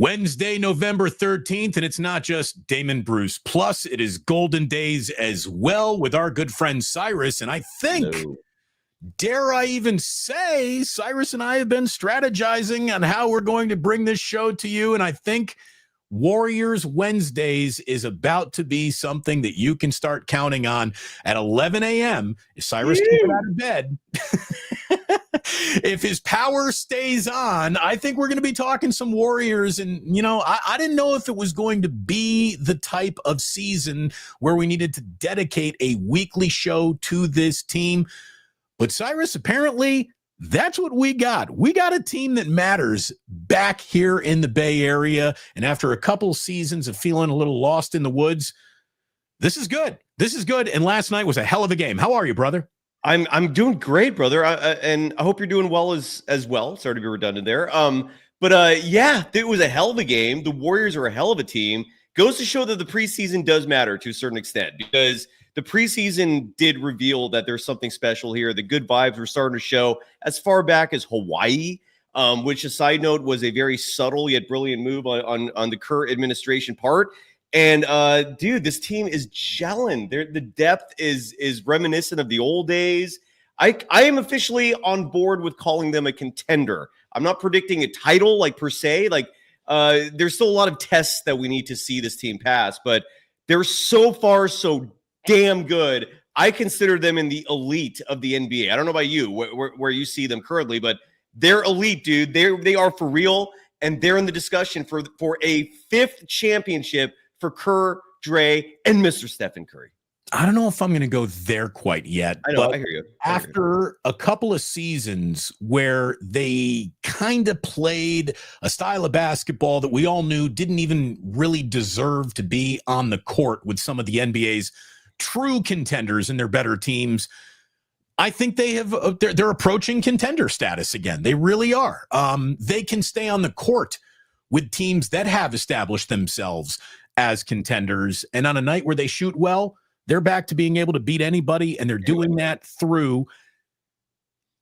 Wednesday, November 13th, and it's not just Damon Bruce. Plus, it is Golden Days as well with our good friend Cyrus. And I think, dare I even say, Cyrus and I have been strategizing on how we're going to bring this show to you. And I think Warriors Wednesdays is about to be something that you can start counting on at 11 a.m. If Cyrus can get out of bed, if his power stays on, I think we're going to be talking some Warriors. And, you know, I didn't know if it was going to be the type of season where we needed to dedicate a weekly show to this team. But Cyrus, apparently, that's what we got. We got a team that matters back here in the Bay Area. And after a couple seasons of feeling a little lost in the woods, this is good. This is good. And last night was a hell of a game. How are you, brother? I'm doing great, brother. And I hope you're doing well as well. Sorry to be redundant there. But yeah, it was a hell of a game. The Warriors are a hell of a team. Goes to show that the preseason does matter to a certain extent, because the preseason did reveal that there's something special here. The good vibes were starting to show as far back as Hawaii, which, a side note, was a very subtle yet brilliant move on the Kerr administration part. And dude, this team is gelling. The depth is reminiscent of the old days. I am officially on board with calling them a contender. I'm not predicting a title like per se. Like there's still a lot of tests that we need to see this team pass, but they're so far so damn good. I consider them in the elite of the NBA. I don't know about you, where you see them currently, but they're elite, dude. They are for real, and they're in the discussion for a fifth championship for Kerr, Dre, and Mr. Stephen Curry. I don't know if I'm going to go there quite yet. I know, I hear you. After a couple of seasons where they kind of played a style of basketball that we all knew didn't even really deserve to be on the court with some of the NBA's true contenders and their better teams, I think they're approaching contender status again. They really are. They can stay on the court with teams that have established themselves as contenders. And on a night where they shoot well, they're back to being able to beat anybody. And they're doing that through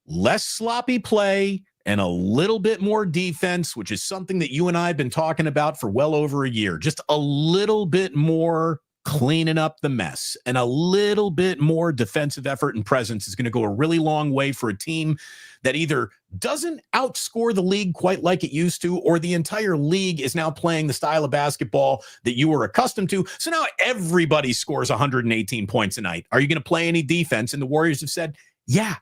less sloppy play and a little bit more defense, which is something that you and I have been talking about for well over a year. Just a little bit more cleaning up the mess and a little bit more defensive effort and presence is going to go a really long way for a team that either doesn't outscore the league quite like it used to, or the entire league is now playing the style of basketball that you were accustomed to. So now everybody scores 118 points a night. Are you going to play any defense? And the Warriors have said, yeah,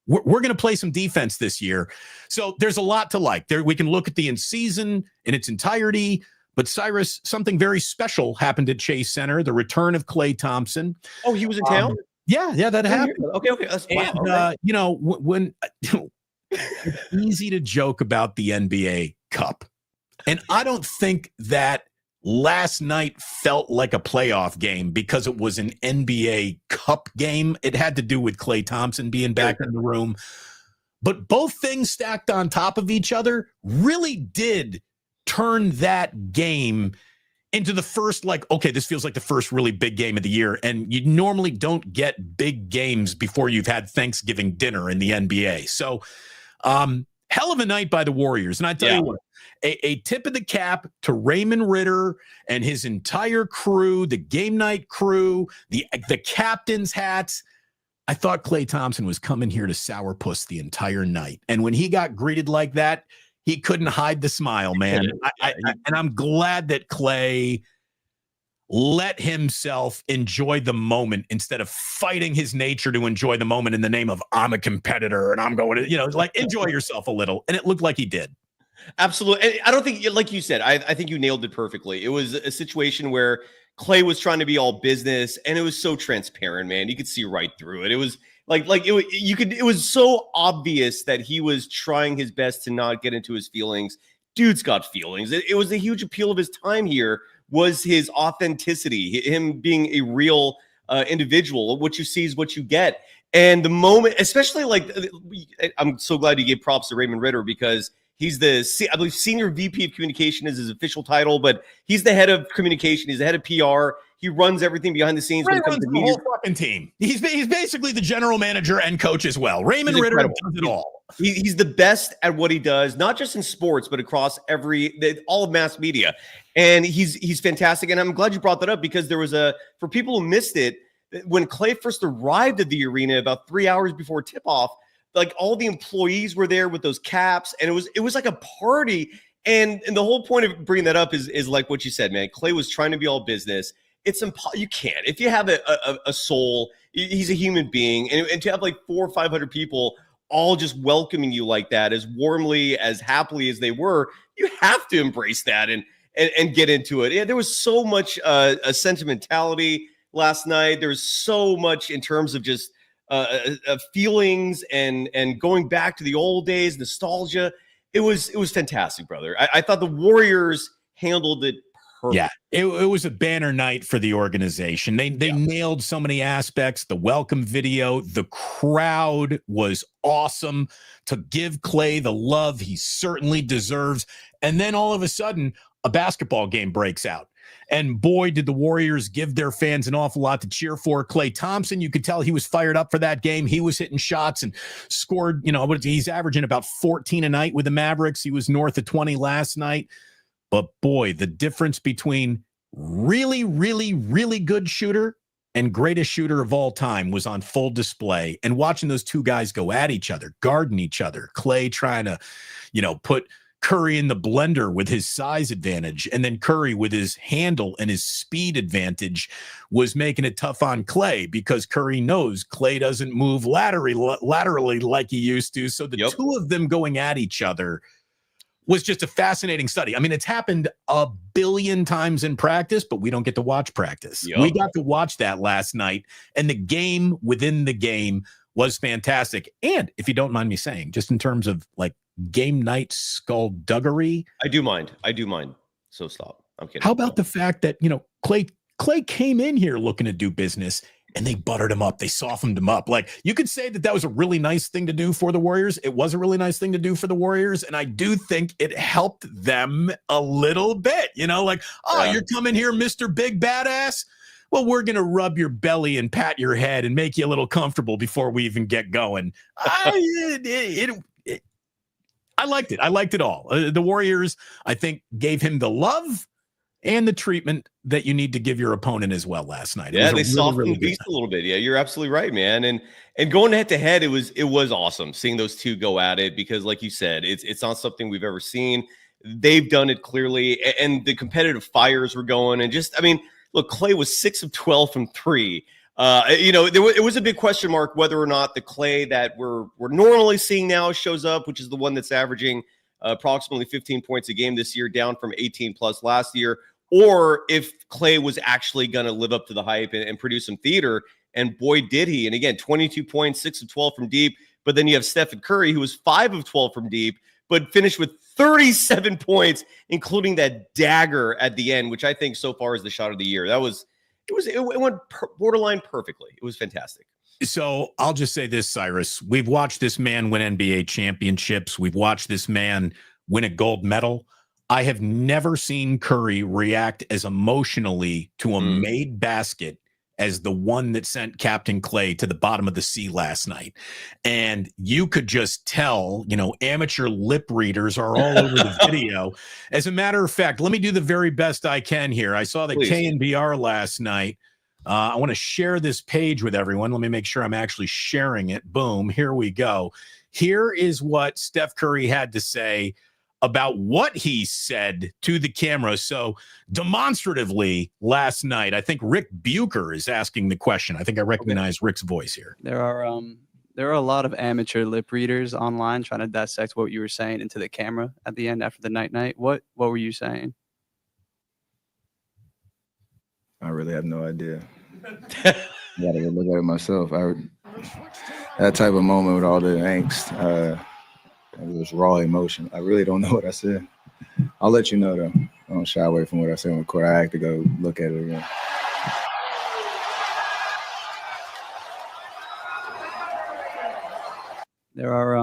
we're going to play some defense this year. So there's a lot to like there. We can look at the in-season in its entirety. But Cyrus, something very special happened at Chase Center, the return of Klay Thompson. Oh, he was in town? Yeah, that happened. Okay. That's, and, wow, you know, when it's easy to joke about the NBA Cup. And I don't think that last night felt like a playoff game because it was an NBA Cup game. It had to do with Klay Thompson being back in the room. But both things stacked on top of each other really did turn that game into the first, like, okay, this feels like the first really big game of the year. And you normally don't get big games before you've had Thanksgiving dinner in the NBA. So hell of a night by the Warriors. And I tell you what, a tip of the cap to Raymond Ritter and his entire crew, the game night crew, the captain's hats. I thought Klay Thompson was coming here to sourpuss the entire night. And when he got greeted like that, he couldn't hide the smile, man. And I'm glad that Klay let himself enjoy the moment instead of fighting his nature to enjoy the moment in the name of I'm a competitor and I'm going to, you know, like enjoy yourself a little. And it looked like he did. Absolutely. And I don't think, like you said, I think you nailed it perfectly. It was a situation where Klay was trying to be all business and it was so transparent, man. You could see right through it. It was it was so obvious that he was trying his best to not get into his feelings. Dude's got feelings. It was a huge appeal of his time here was his authenticity, him being a real individual. What you see is what you get. And the moment, especially like, I'm so glad you gave props to Raymond Ritter because he's I believe senior VP of communication is his official title, but he's the head of communication. He's the head of PR. He runs everything behind the scenes when it comes to the whole fucking team. He's basically the general manager and coach as well. Raymond Ritter does it all. He's the best at what he does, not just in sports, but across all of mass media. And he's fantastic. And I'm glad you brought that up, because there was for people who missed it, when Klay first arrived at the arena about 3 hours before tip-off, like all the employees were there with those caps, and it was like a party. And the whole point of bringing that up is like what you said, man. Klay was trying to be all business. You can't. If you have a soul, he's a human being, and to have like 400 or 500 people all just welcoming you like that, as warmly, as happily as they were, you have to embrace that and get into it. Yeah, there was so much a sentimentality last night. There was so much in terms of just feelings and going back to the old days, nostalgia. It was fantastic, brother. I thought the Warriors handled it perfect. Yeah, it was a banner night for the organization. They nailed so many aspects. The welcome video, the crowd was awesome to give Klay the love he certainly deserves. And then all of a sudden, a basketball game breaks out. And boy, did the Warriors give their fans an awful lot to cheer for. Klay Thompson, you could tell he was fired up for that game. He was hitting shots and scored, he's averaging about 14 a night with the Mavericks. He was north of 20 last night. But boy, the difference between really, really, really good shooter and greatest shooter of all time was on full display. And watching those two guys go at each other, guarding each other, Klay trying to, put Curry in the blender with his size advantage, and then Curry with his handle and his speed advantage was making it tough on Klay, because Curry knows Klay doesn't move laterally like he used to. So the two of them going at each other was just a fascinating study. I mean, it's happened a billion times in practice, but we don't get to watch practice. We got to watch that last night, and the game within the game was fantastic. And if you don't mind me saying, just in terms of like game night skullduggery, I do mind. So stop. I'm kidding. How about the fact that, Klay came in here looking to do business, and they buttered him up. They softened him up. Like, you could say that was a really nice thing to do for the Warriors. It was a really nice thing to do for the Warriors. And I do think it helped them a little bit, you're coming here, Mr. Big Badass. Well, we're going to rub your belly and pat your head and make you a little comfortable before we even get going. I liked it. I liked it all. The Warriors, I think, gave him the love and the treatment that you need to give your opponent as well last night. Yeah, they softened the beast a little bit. Yeah, you're absolutely right, man. And going head to head, it was awesome seeing those two go at it, because like you said, it's not something we've ever seen. They've done it clearly, and the competitive fires were going. And just, I mean, look, Klay was 6 of 12 from 3. It was a big question mark whether or not the Klay that we're normally seeing now shows up, which is the one that's averaging approximately 15 points a game this year, down from 18 plus last year, or if Klay was actually going to live up to the hype and produce some theater. And boy, did he. And again, 22 points, 6 of 12 from deep. But then you have Stephen Curry, who was 5 of 12 from deep, but finished with 37 points, including that dagger at the end, which I think so far is the shot of the year. It went borderline perfectly. It was fantastic. So I'll just say this, Cyrus. We've watched this man win NBA championships. We've watched this man win a gold medal. I have never seen Curry react as emotionally to a made basket as the one that sent Captain Klay to the bottom of the sea last night. And you could just tell, amateur lip readers are all over the video. As a matter of fact, let me do the very best I can here. I saw the KNBR last night. I want to share this page with everyone. Let me make sure I'm actually sharing it. Boom. Here we go. Here is what Steph Curry had to say about what he said to the camera. So demonstratively last night, I think Rick Bucher is asking the question. I think I recognize Rick's voice here. There are a lot of amateur lip readers online trying to dissect what you were saying into the camera at the end after the night. What were you saying? I really have no idea. I gotta go look at it myself. That type of moment with all the angst, it was raw emotion. I really don't know what I said. I'll let you know, though. I don't shy away from what I said on the court. I have to go look at it again. There are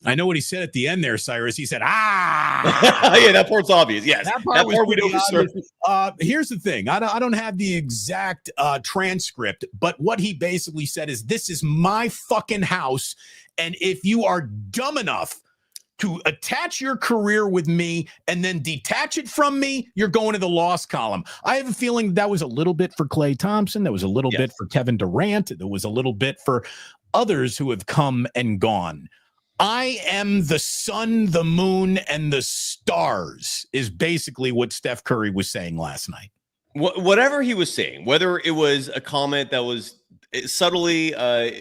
I know what he said at the end there, Cyrus. He said, "Ah." Yeah, that part's obvious. Yes, That part was we know pretty for sure. Here's the thing. I don't have the exact transcript, but what he basically said is, this is my fucking house, and if you are dumb enough to attach your career with me and then detach it from me, you're going to the loss column. I have a feeling that was a little bit for Klay Thompson. That was a little bit for Kevin Durant. There was a little bit for others who have come and gone. I am the sun, the moon, and the stars is basically what Steph Curry was saying last night. Whatever he was saying, whether it was a comment that was subtly,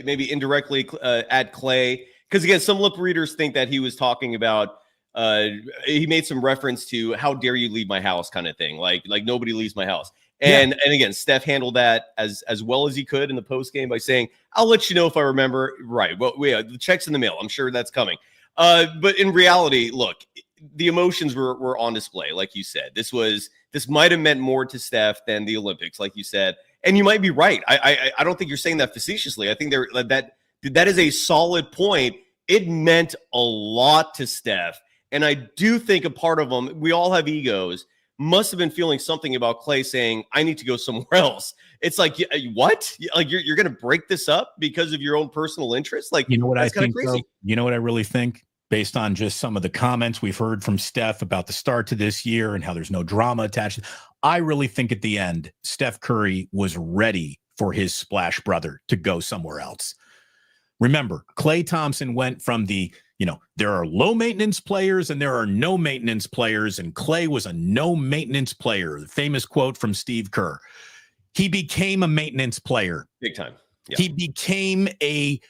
maybe indirectly at Klay, because again, some lip readers think that he was talking about, he made some reference to how dare you leave my house kind of thing, like nobody leaves my house. And again, Steph handled that as well as he could in the post game by saying, "I'll let you know if I remember." Right. Well, the check's in the mail. I'm sure that's coming. But in reality, look, the emotions were on display, like you said. This might have meant more to Steph than the Olympics, like you said. And you might be right. I don't think you're saying that facetiously. I think that is a solid point. It meant a lot to Steph. And I do think a part of them, we all have egos, must have been feeling something about Klay saying, "I need to go somewhere else." It's like, what? Like you're going to break this up because of your own personal interest? Like, you know what I think? Crazy. You know what I really think, based on just some of the comments we've heard from Steph about the start to this year and how there's no drama attached. I really think at the end, Steph Curry was ready for his splash brother to go somewhere else. Remember, Klay Thompson went from there are low maintenance players and there are no maintenance players, and Klay was a no maintenance player. The famous quote from Steve Kerr. He became a maintenance player. Big time. Yeah. He became a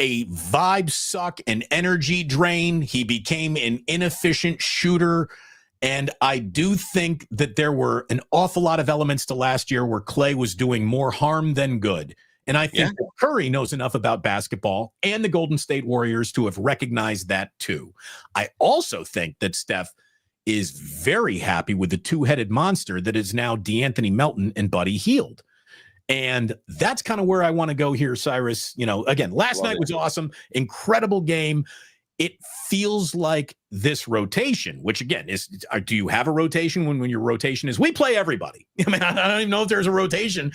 vibe suck, an energy drain. He became an inefficient shooter. And I do think that there were an awful lot of elements to last year where Klay was doing more harm than good. And I think that Curry knows enough about basketball and the Golden State Warriors to have recognized that too. I also think that Steph is very happy with the two-headed monster that is now DeAnthony Melton and Buddy Hield. And that's kind of where I want to go here, Cyrus. Again, last night was awesome. Incredible game. It feels like this rotation, which again is, do you have a rotation when your rotation is, we play everybody? I mean, I don't even know if there's a rotation.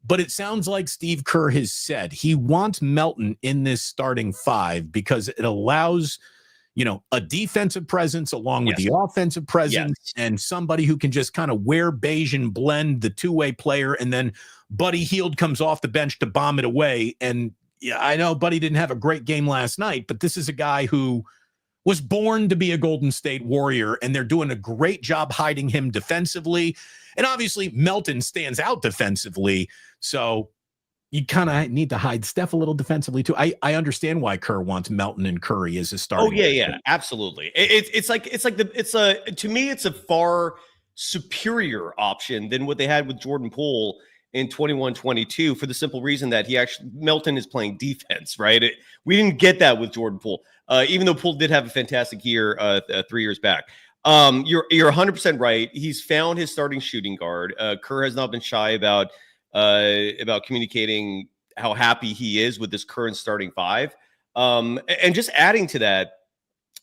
But it sounds like Steve Kerr has said he wants Melton in this starting five because it allows, a defensive presence along with the offensive presence and somebody who can just kind of wear beige and blend the two-way player. And then Buddy Hield comes off the bench to bomb it away. And I know Buddy didn't have a great game last night, but this is a guy who was born to be a Golden State Warrior, and they're doing a great job hiding him defensively. And obviously Melton stands out defensively. So you kind of need to hide Steph a little defensively too. I understand why Kerr wants Melton and Curry as a starting. Oh yeah, absolutely. To me, it's a far superior option than what they had with Jordan Poole in 21-22 for the simple reason that Melton is playing defense, right? We didn't get that with Jordan Poole, even though Poole did have a fantastic year 3 years back. You're 100% right. He's found his starting shooting guard. Kerr has not been shy about communicating how happy he is with this current starting five. And just adding to that,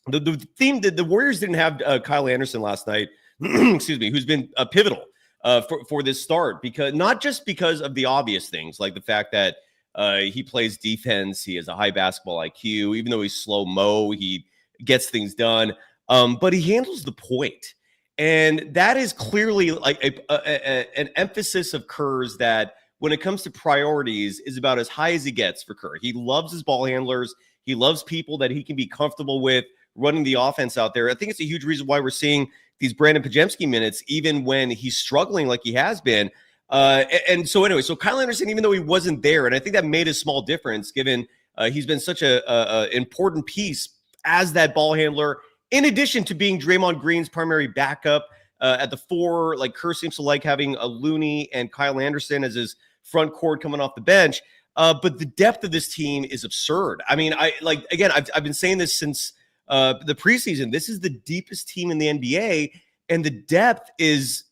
the theme that the Warriors didn't have Kyle Anderson last night, excuse me, who's been pivotal for this start, because not just because of the obvious things like the fact that he plays defense, he has a high basketball IQ, even though he's slow-mo, he gets things done, but he handles the point. And that is clearly like an emphasis of Kerr's that when it comes to priorities is about as high as he gets for Kerr. He loves his ball handlers. He loves people that he can be comfortable with running the offense out there. I think it's a huge reason why we're seeing these Brandon Podziemski minutes, even when he's struggling like he has been. And so anyway, so Kyle Anderson, even though he wasn't there, and I think that made a small difference given he's been such a important piece as that ball handler, in addition to being Draymond Green's primary backup at the 4. Like Kerr seems to like having a Looney and Kyle Anderson as his front court coming off the bench. But the depth of this team is absurd. I mean, I've been saying this since the preseason. This is the deepest team in the NBA, and the depth is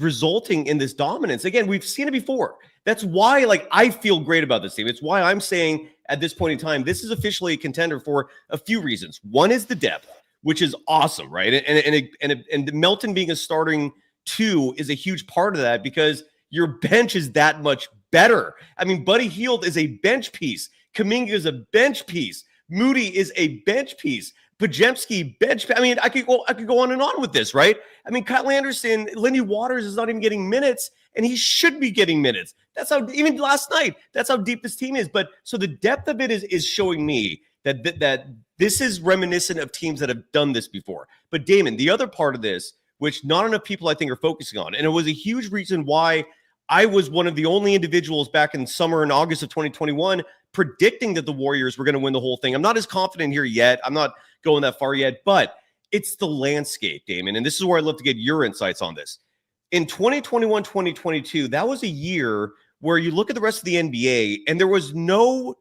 resulting in this dominance. Again, we've seen it before. That's why, I feel great about this team. It's why I'm saying at this point in time, this is officially a contender for a few reasons. One is the depth, which is awesome, right? And Melton being a starting 2 is a huge part of that because your bench is that much better. I mean, Buddy Hield is a bench piece. Kaminga is a bench piece. Moody is a bench piece. Podziemski, bench. I mean, I could go on and on with this, right? I mean, Kyle Anderson, Lindy Waters is not even getting minutes, and he should be getting minutes. That's how, even last night, that's how deep this team is. But so the depth of it is showing me that this is reminiscent of teams that have done this before. But Damon, the other part of this, which not enough people I think are focusing on, and it was a huge reason why I was one of the only individuals back in summer and August of 2021 predicting that the Warriors were going to win the whole thing. I'm not as confident here yet. I'm not going that far yet, but it's the landscape, Damon. And this is where I'd love to get your insights on this. In 2021, 2022, that was a year where you look at the rest of the NBA and there was no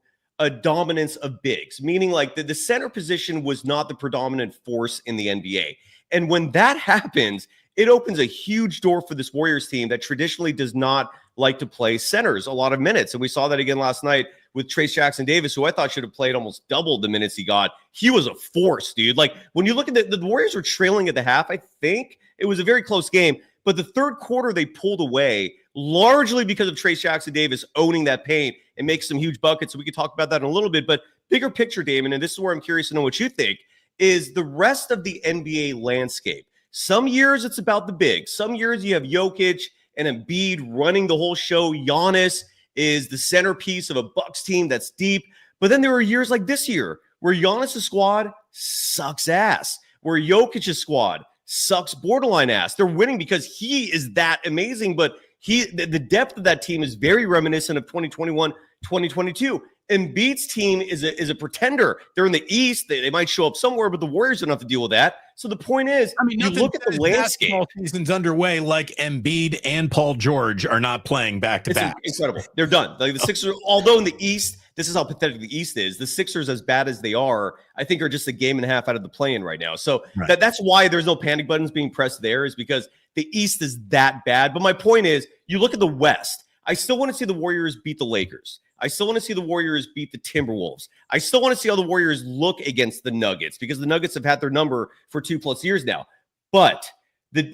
dominance of bigs, meaning like the center position was not the predominant force in the NBA. And when that happens, it opens a huge door for this Warriors team that traditionally does not like to play centers a lot of minutes. And we saw that again last night with Trace Jackson Davis, who I thought should have played almost double the minutes he got. He was a force, dude. Like when you look at the Warriors were trailing at the half, I think it was a very close game, but the third quarter they pulled away largely because of Trace Jackson Davis owning that paint and makes some huge buckets. So we could talk about that in a little bit, but bigger picture, Damon, and this is where I'm curious to know what you think, is the rest of the NBA landscape. Some years it's about the bigs. Some years you have Jokic and Embiid running the whole show. Giannis is the centerpiece of a Bucks team that's deep. But then there are years like this year where Giannis' squad sucks ass, where Jokic's squad sucks borderline ass. They're winning because he is that amazing, but the depth of that team is very reminiscent of 2021, 2022. Embiid's team is a pretender. They're in the East. They might show up somewhere, but the Warriors don't have to deal with that. So the point is, I mean, you look at the landscape. Season's underway, like Embiid and Paul George are not playing back to back. Incredible. They're done. Like the Sixers, although in the East, this is how pathetic the East is. The Sixers, as bad as they are, I think are just a game and a half out of the play-in right now. So that's why there's no panic buttons being pressed there, is because the East is that bad. But my point is, you look at the West. I still want to see the Warriors beat the Lakers. I still want to see the Warriors beat the Timberwolves. I still want to see how the Warriors look against the Nuggets, because the Nuggets have had their number for 2+ years now. But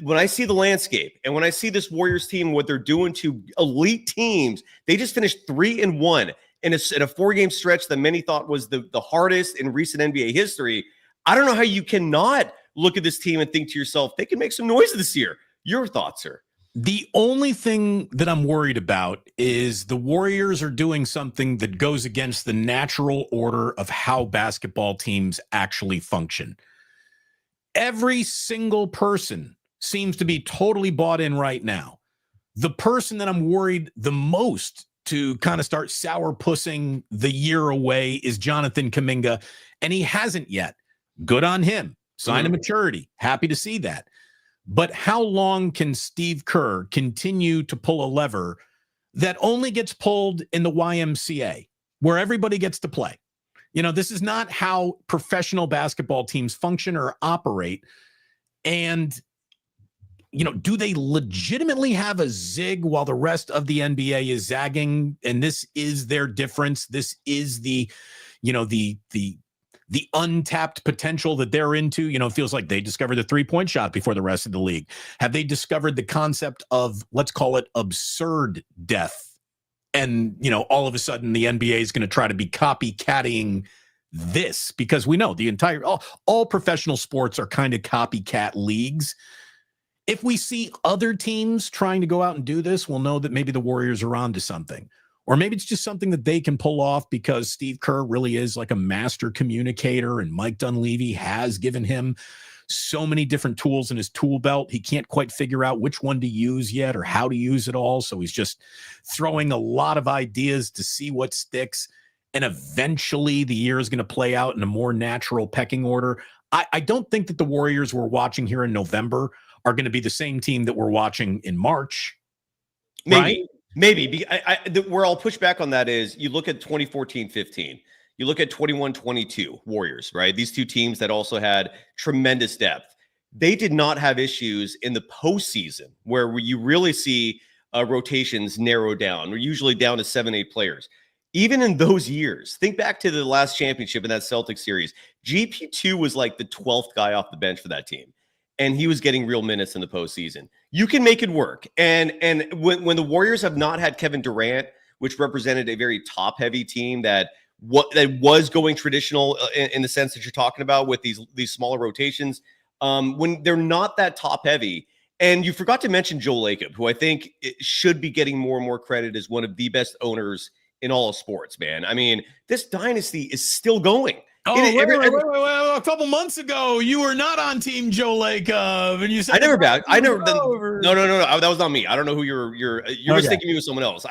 when I see the landscape and when I see this Warriors team, what they're doing to elite teams, they just finished 3-1 in a 4-game stretch that many thought was the hardest in recent NBA history. I don't know how you cannot look at this team and think to yourself, they can make some noise this year. Your thoughts, sir? The only thing that I'm worried about is the Warriors are doing something that goes against the natural order of how basketball teams actually function. Every single person seems to be totally bought in right now. The person that I'm worried the most to kind of start sourpussing the year away is Jonathan Kuminga, and he hasn't yet. Good on him. Sign of maturity. Happy to see that. But how long can Steve Kerr continue to pull a lever that only gets pulled in the YMCA, where everybody gets to play? You know, this is not how professional basketball teams function or operate. And, you know, do they legitimately have a zig while the rest of the NBA is zagging? And this is their difference. This is the, you know, the untapped potential that they're into. You know, it feels like they discovered the 3-point shot before the rest of the league. Have they discovered the concept of, let's call it, absurd death? And, you know, all of a sudden the NBA is going to try to be copycatting this, because we know the entire, all professional sports are kind of copycat leagues. If we see other teams trying to go out and do this, we'll know that maybe the Warriors are onto something. Or maybe it's just something that they can pull off because Steve Kerr really is like a master communicator, and Mike Dunleavy has given him so many different tools in his tool belt. He can't quite figure out which one to use yet or how to use it all. So he's just throwing a lot of ideas to see what sticks. And eventually the year is going to play out in a more natural pecking order. I don't think that the Warriors we're watching here in November are going to be the same team that we're watching in March. Maybe. Right? Maybe. Where I'll push back on that is you look at 2014-15, you look at 21-22 Warriors, right? These two teams that also had tremendous depth. They did not have issues in the postseason where you really see rotations narrow down. We're usually down to 7-8 players. even in those years, think back to the last championship in that Celtics series. GP2 was like the 12th guy off the bench for that team, and he was getting real minutes in the postseason. You can make it work. And when the Warriors have not had Kevin Durant, which represented a very top-heavy team that was going traditional in the sense that you're talking about with these smaller rotations, when they're not that top-heavy. And you forgot to mention Joe Lacob, who I think should be getting more and more credit as one of the best owners in all of sports, man. I mean, this dynasty is still going. Oh, wait, a couple months ago, you were not on Team Joe Lacob, and you said No. That was not me. I don't know who you're mistaking me with someone else.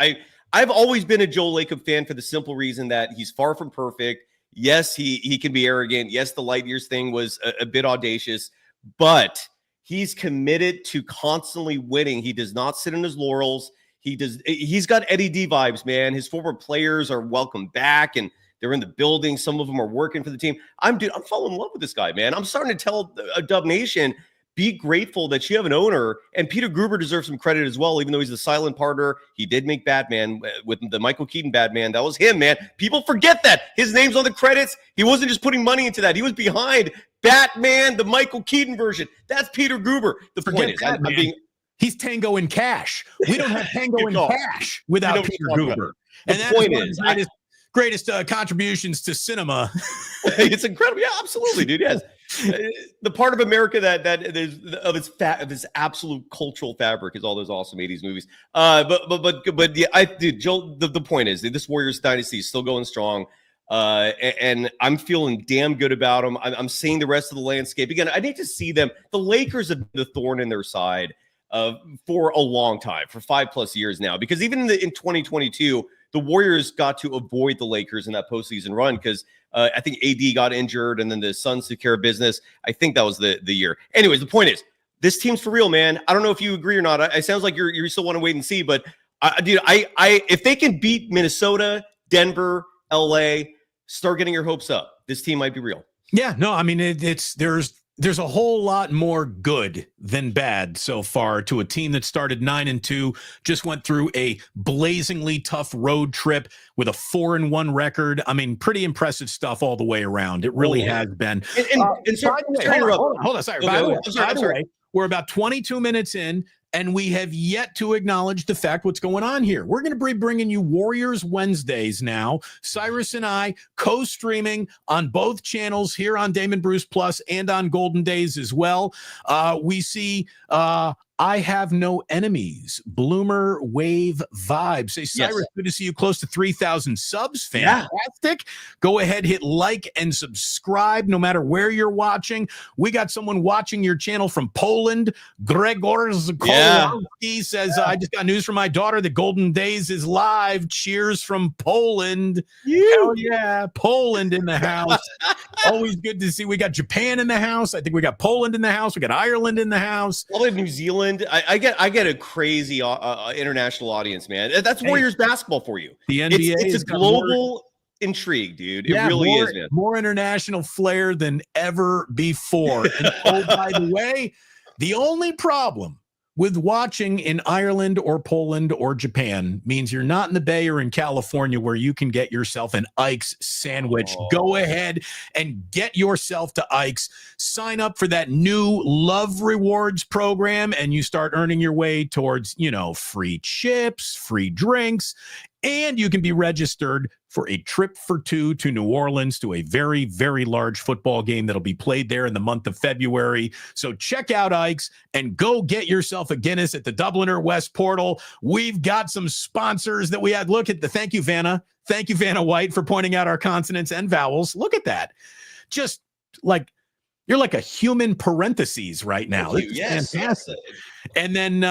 I've always been a Joe Lacob fan for the simple reason that he's far from perfect. Yes, he can be arrogant. Yes, the light years thing was a bit audacious, but he's committed to constantly winning. He does not sit on his laurels. He's got Eddie D vibes, man. His former players are welcome back, and they're in the building. Some of them are working for the team. I'm falling in love with this guy, man. I'm starting to tell a Dub Nation, be grateful that you have an owner. And Peter Gruber deserves some credit as well, even though he's the silent partner. He did make Batman with the Michael Keaton Batman. That was him, man. People forget that. His name's on the credits. He wasn't just putting money into that. He was behind Batman, the Michael Keaton version. That's Peter Gruber. The point is, he's Tango in Cash. We don't have Tango in Cash without Peter Gruber. And the point is, greatest contributions to cinema. It's incredible. Yeah, absolutely, dude. Yes. The part of America that is of its absolute cultural fabric is all those awesome 80s movies. But yeah, Joel, the point is that this Warriors dynasty is still going strong. And I'm feeling damn good about them. I'm seeing the rest of the landscape. Again, I need to see them. The Lakers have been the thorn in their side for a long time, for 5+ years now, because even in 2022, the Warriors got to avoid the Lakers in that postseason run because I think AD got injured and then the Suns took care of business. I think that was the year. Anyways, the point is, this team's for real, man. I don't know if you agree or not. It sounds like you still want to wait and see, but dude, if they can beat Minnesota, Denver, LA, start getting your hopes up. This team might be real. Yeah, no, I mean, there's a whole lot more good than bad so far to a team that started 9-2, just went through a blazingly tough road trip with a 4-1 record. I mean, pretty impressive stuff all the way around. It really has been. Hold on. Sorry. By the way, we're about 22 minutes in, and we have yet to acknowledge the fact what's going on here. We're going to be bringing you Warriors Wednesdays now. Cyrus and I co-streaming on both channels here on Damon Bruce Plus and on Golden Days as well. We see I Have No Enemies, Bloomer Wave Vibes. Say, Cyrus, Good to see you close to 3,000 subs. Fantastic. Yeah. Go ahead, hit like and subscribe no matter where you're watching. We got someone watching your channel from Poland. Gregor Kolowski says, I just got news from my daughter that Golden Days is live. Cheers from Poland. Hell yeah, Poland in the house. Always good to see. We got Japan in the house. I think we got Poland in the house. We got Ireland in the house. All of New Zealand. I get a crazy international audience, man. That's Warriors basketball for you. The NBA it's a global intrigue, dude. It really is, man. More international flair than ever before. And oh, by the way, the only problem with watching in Ireland or Poland or Japan means you're not in the Bay or in California where you can get yourself an Ike's sandwich. Go ahead and get yourself to Ike's. Sign up for that new Love Rewards program, and you start earning your way towards, free chips, free drinks, and you can be registered for a trip for two to New Orleans to a very, very large football game that'll be played there in the month of February. So check out Ike's and go get yourself a Guinness at the Dubliner West Portal. We've got some sponsors that we had. Look at Thank you, Vanna. Thank you, Vanna White, for pointing out our consonants and vowels. Look at that. Just like you're like a human parentheses right now. It's fantastic. And then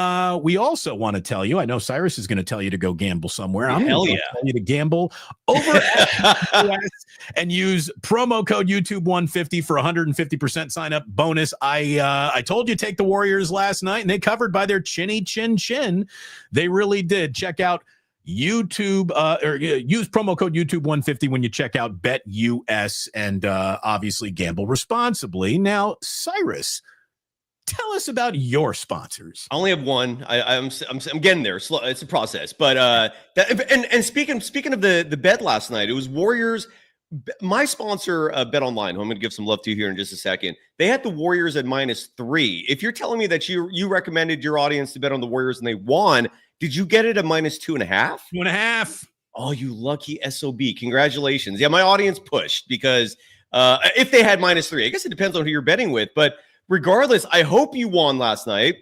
we also want to tell you, I know Cyrus is going to tell you to go gamble somewhere. I'm going to tell you to gamble over at US and use promo code YouTube150 for 150% sign up bonus. I told you take the Warriors last night, and they covered by their chinny chin. They really did. Check out YouTube or use promo code YouTube150 when you check out BetUS, and obviously gamble responsibly. Now, Cyrus, tell us about your sponsors. I only have one. I'm getting there. It's a process, but and speaking of the bet last night, it was Warriors. My sponsor, Bet Online, who I'm going to give some love to here in just a second. They had the Warriors at -3. If you're telling me that you recommended your audience to bet on the Warriors and they won, did you get it at -2.5? 2.5. Oh, you lucky SOB. Congratulations. Yeah, my audience pushed because if they had -3, I guess it depends on who you're betting with. But regardless, I hope you won last night.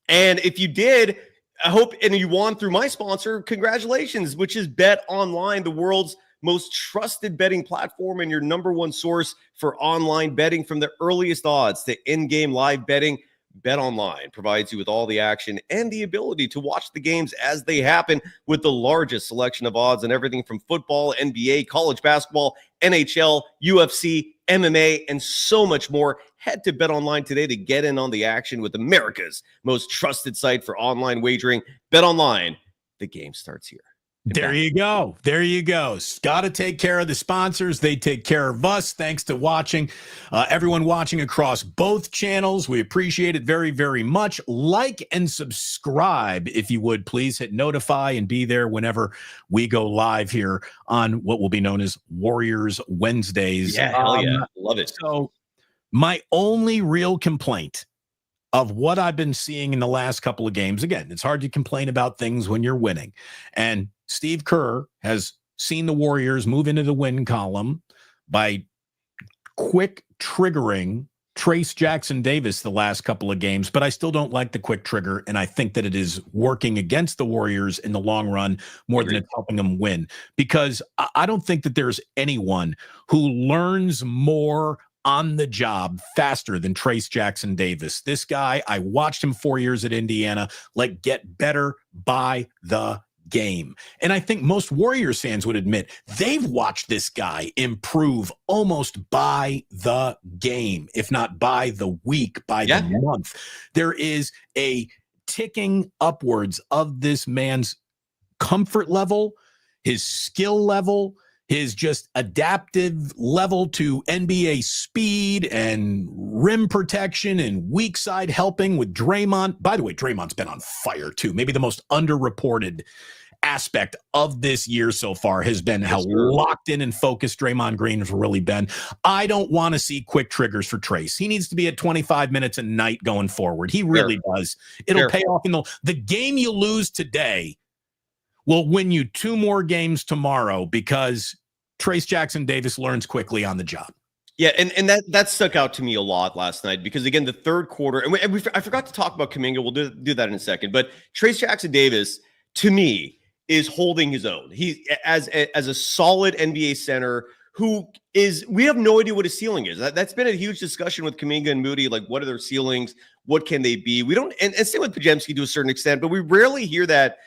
And if you did, I hope, and you won through my sponsor, congratulations, which is Bet Online, the world's most trusted betting platform and your number one source for online betting. From the earliest odds to in-game live betting, Bet Online provides you with all the action and the ability to watch the games as they happen with the largest selection of odds on everything from football, NBA, college basketball, NHL, UFC, MMA, and so much more. Head to Bet Online today to get in on the action with America's most trusted site for online wagering. Bet Online, the game starts here. There you go. There you go. Got to take care of the sponsors. They take care of us. Thanks to watching. Everyone watching across both channels, we appreciate it very, very much. Like and subscribe, if you would, please. Hit notify and be there whenever we go live here on what will be known as Warriors Wednesdays. Yeah, hell yeah. Love it. So my only real complaint of what I've been seeing in the last couple of games, again, it's hard to complain about things when you're winning. And Steve Kerr has seen the Warriors move into the win column by quick triggering Trace Jackson-Davis the last couple of games, but I still don't like the quick trigger, and I think that it is working against the Warriors in the long run more than it's helping them win, because I don't think that there's anyone who learns more on the job faster than Trace Jackson-Davis. This guy, I watched him 4 years at Indiana, get better by the game. And I think most Warriors fans would admit they've watched this guy improve almost by the game, if not by the week, by the month. There is a ticking upwards of this man's comfort level, his skill level, his just adaptive level to NBA speed and rim protection and weak side helping with Draymond. By the way, Draymond's been on fire too. Maybe the most underreported aspect of this year so far has been how locked in and focused Draymond Green has really been. I don't want to see quick triggers for Trace. He needs to be at 25 minutes a night going forward. He really does. It'll pay off in the game you lose today will win you 2 more games tomorrow because Trace Jackson-Davis learns quickly on the job. Yeah, and that stuck out to me a lot last night because, again, the third quarter, and I forgot to talk about Kaminga. We'll do that in a second. But Trace Jackson-Davis, to me, is holding his own. He as a solid NBA center who is, we have no idea what his ceiling is. That's been a huge discussion with Kaminga and Moody. Like, what are their ceilings? What can they be? We don't, and same with Podziemski to a certain extent, but we rarely hear that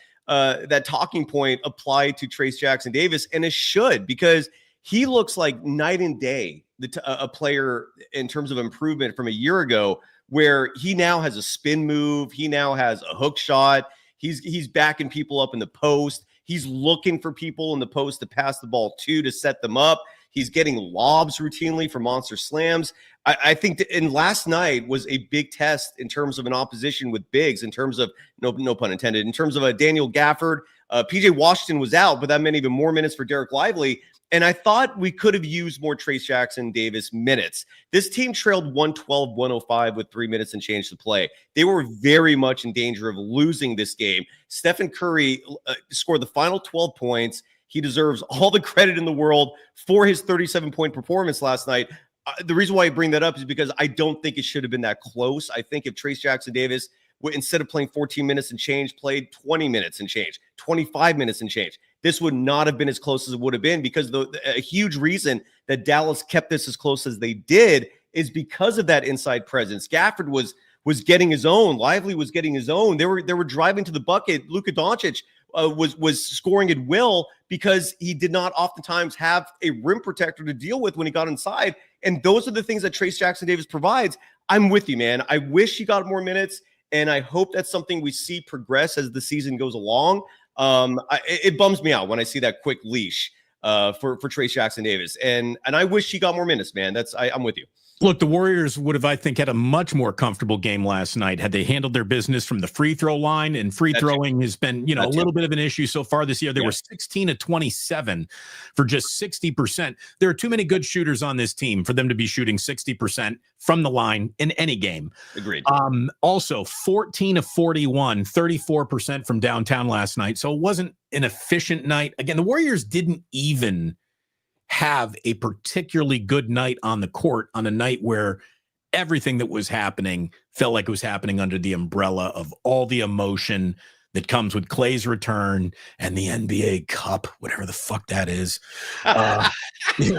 talking point applied to Trace Jackson-Davis, and it should, because he looks like night and day a player in terms of improvement from a year ago, where he now has a spin move, he now has a hook shot, he's backing people up in the post, he's looking for people in the post to pass the ball to set them up. He's getting lobs routinely for monster slams. I think that, and last night was a big test in terms of an opposition with bigs, in terms of, no pun intended, in terms of a Daniel Gafford. PJ Washington was out, but that meant even more minutes for Derek Lively. And I thought we could have used more Trace Jackson-Davis minutes. This team trailed 112-105 with 3 minutes and change to play. They were very much in danger of losing this game. Stephen Curry scored the final 12 points. He deserves all the credit in the world for his 37-point performance last night. The reason why I bring that up is because I don't think it should have been that close. I think if Trace Jackson-Davis, instead of playing 14 minutes and change, played 20 minutes and change, 25 minutes and change, this would not have been as close as it would have been, because a huge reason that Dallas kept this as close as they did is because of that inside presence. Gafford was getting his own. Lively was getting his own. They were driving to the bucket. Luka Doncic was scoring at will because he did not oftentimes have a rim protector to deal with when he got inside. And those are the things that Trace Jackson-Davis provides. I'm with you, man. I wish he got more minutes, and I hope that's something we see progress as the season goes along. It bums me out when I see that quick leash for Trace Jackson-Davis, and I wish he got more minutes, man. I'm with you. Look, the Warriors would have, I think, had a much more comfortable game last night had they handled their business from the free throw line. And free throwing has been, a little bit of an issue so far this year. They were 16 of 27 for just 60%. There are too many good shooters on this team for them to be shooting 60% from the line in any game. Agreed. Also, 14 of 41, 34% from downtown last night. So it wasn't an efficient night. Again, the Warriors didn't even have a particularly good night on the court on a night where everything that was happening felt like it was happening under the umbrella of all the emotion that comes with Klay's return and the NBA Cup, whatever the fuck that is. Here's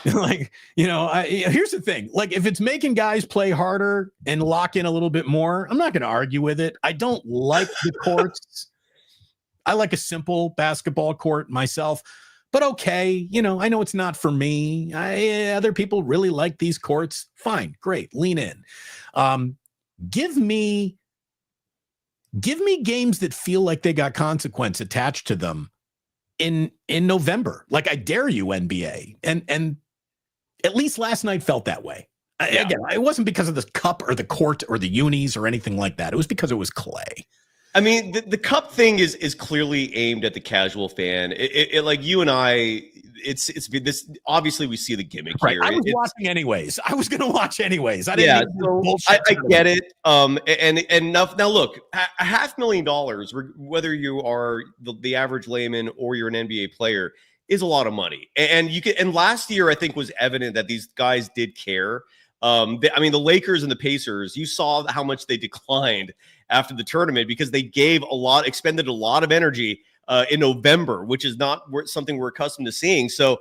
the thing. Like, if it's making guys play harder and lock in a little bit more, I'm not going to argue with it. I don't like the courts. I like a simple basketball court myself. But okay, I know it's not for me. Other people really like these courts. Fine, great, lean in. Give me games that feel like they got consequence attached to them in November. Like, I dare you, NBA. And at least last night felt that way. Again, it wasn't because of the cup or the court or the unis or anything like that. It was because it was Klay. I mean, the cup thing is clearly aimed at the casual fan. It like you and I, it's this. Obviously, we see the gimmick here. I was watching anyways. I was going to watch anyways. I get it. And now look, $500,000, whether you are the average layman or you're an NBA player, is a lot of money. And you can. And last year, I think, was evident that these guys did care. The Lakers and the Pacers, you saw how much they declined after the tournament because they expended a lot of energy in November, which is not something we're accustomed to seeing. So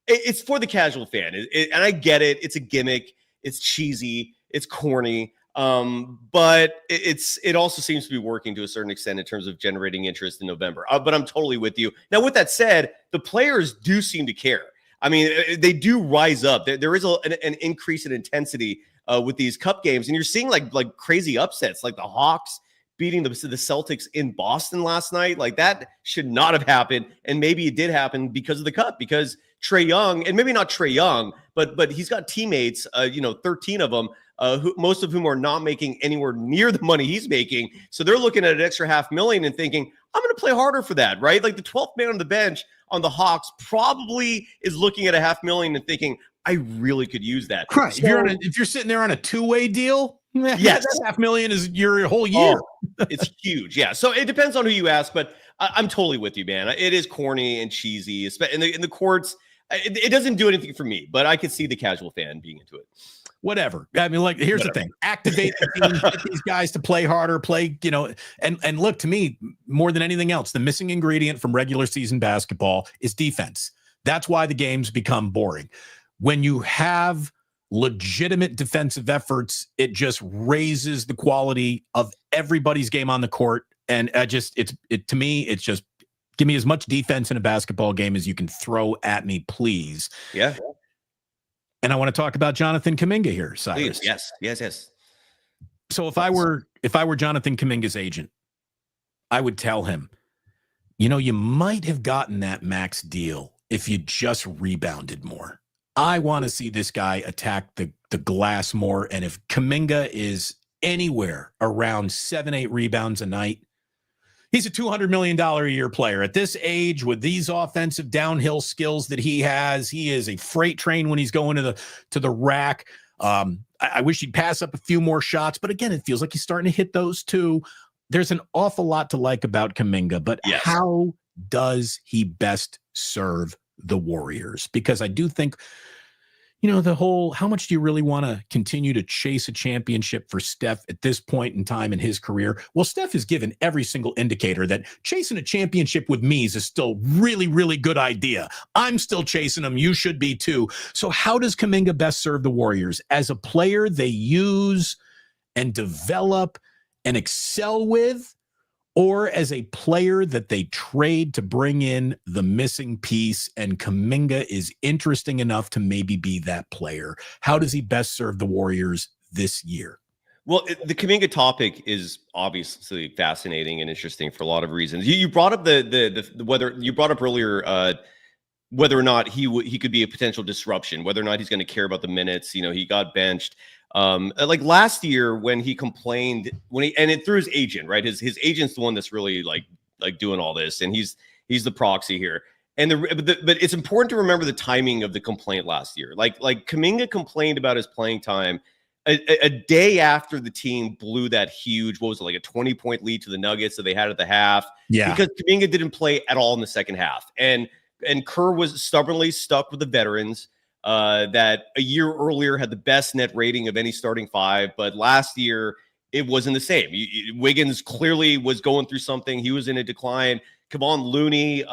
it's for the casual fan, and I get it. It's a gimmick. It's cheesy. It's corny. But it also seems to be working to a certain extent in terms of generating interest in November. But I'm totally with you. Now, with that said, the players do seem to care. I mean, they do rise up. There is an increase in intensity with these cup games, and you're seeing like crazy upsets, like the Hawks beating the Celtics in Boston last night. Like, that should not have happened, and maybe it did happen because of the cup. Because Trae Young, and maybe not Trae Young, but he's got teammates, 13 of them, most of whom are not making anywhere near the money he's making. So they're looking at an extra $500,000 and thinking, I'm going to play harder for that, right? Like, the 12th man on the bench on the Hawks probably is looking at $500,000 and thinking, I really could use that. Right. So, if you're sitting there on a two-way deal, yes, that $500,000 is your whole year. It's huge. Yeah. So it depends on who you ask, but I'm totally with you, man. It is corny and cheesy. In the courts, it doesn't do anything for me, but I could see the casual fan being into it. Whatever. I mean, like, here's the thing. Activate the team, get these guys to play harder, and look, to me, more than anything else, the missing ingredient from regular season basketball is defense. That's why the games become boring. When you have legitimate defensive efforts, it just raises the quality of everybody's game on the court. And to me, it's just, give me as much defense in a basketball game as you can throw at me, please. Yeah. And I want to talk about Jonathan Kaminga here, Cyrus. Please. Yes. So if I were Jonathan Kaminga's agent, I would tell him, you might have gotten that max deal if you just rebounded more. I want to see this guy attack the glass more. And if Kuminga is anywhere around 7-8 rebounds a night, he's a $200 million a year player. At this age, with these offensive downhill skills that he has, he is a freight train when he's going to the rack. I wish he'd pass up a few more shots, but again, it feels like he's starting to hit those too. There's an awful lot to like about Kuminga, but yes. How does he best serve the Warriors? Because I do think, the whole, how much do you really want to continue to chase a championship for Steph at this point in time in his career? Well, Steph has given every single indicator that chasing a championship with me is a still really, really good idea. I'm still chasing them. You should be too. So how does Kaminga best serve the Warriors? As a player they use and develop and excel with, or as a player that they trade to bring in the missing piece, and Kaminga is interesting enough to maybe be that player? How does he best serve the Warriors this year? Well, the Kaminga topic is obviously fascinating and interesting for a lot of reasons. You brought up the whether you brought up earlier whether or not he could be a potential disruption, whether or not he's going to care about the minutes. You know, he got benched. Like last year when he complained and it through his agent, right? His agent's the one that's really like doing all this, and he's the proxy here. And but it's important to remember the timing of the complaint last year. Like Kaminga complained about his playing time a day after the team blew that huge, what was it, like a 20-point lead to the Nuggets that they had at the half. Yeah. Because Kuminga didn't play at all in the second half. And Kerr was stubbornly stuck with the veterans that a year earlier had the best net rating of any starting five. But last year, it wasn't the same. Wiggins clearly was going through something. He was in a decline. Kevon Looney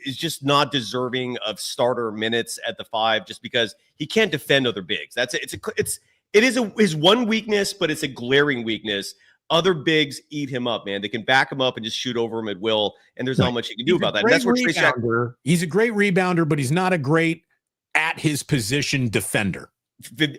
is just not deserving of starter minutes at the five just because he can't defend other bigs. It is his one weakness, but it's a glaring weakness. Other bigs eat him up, man. They can back him up and just shoot over him at will, and there's not much you can do about that. And that's where he's a great rebounder, but he's not a great at his position defender.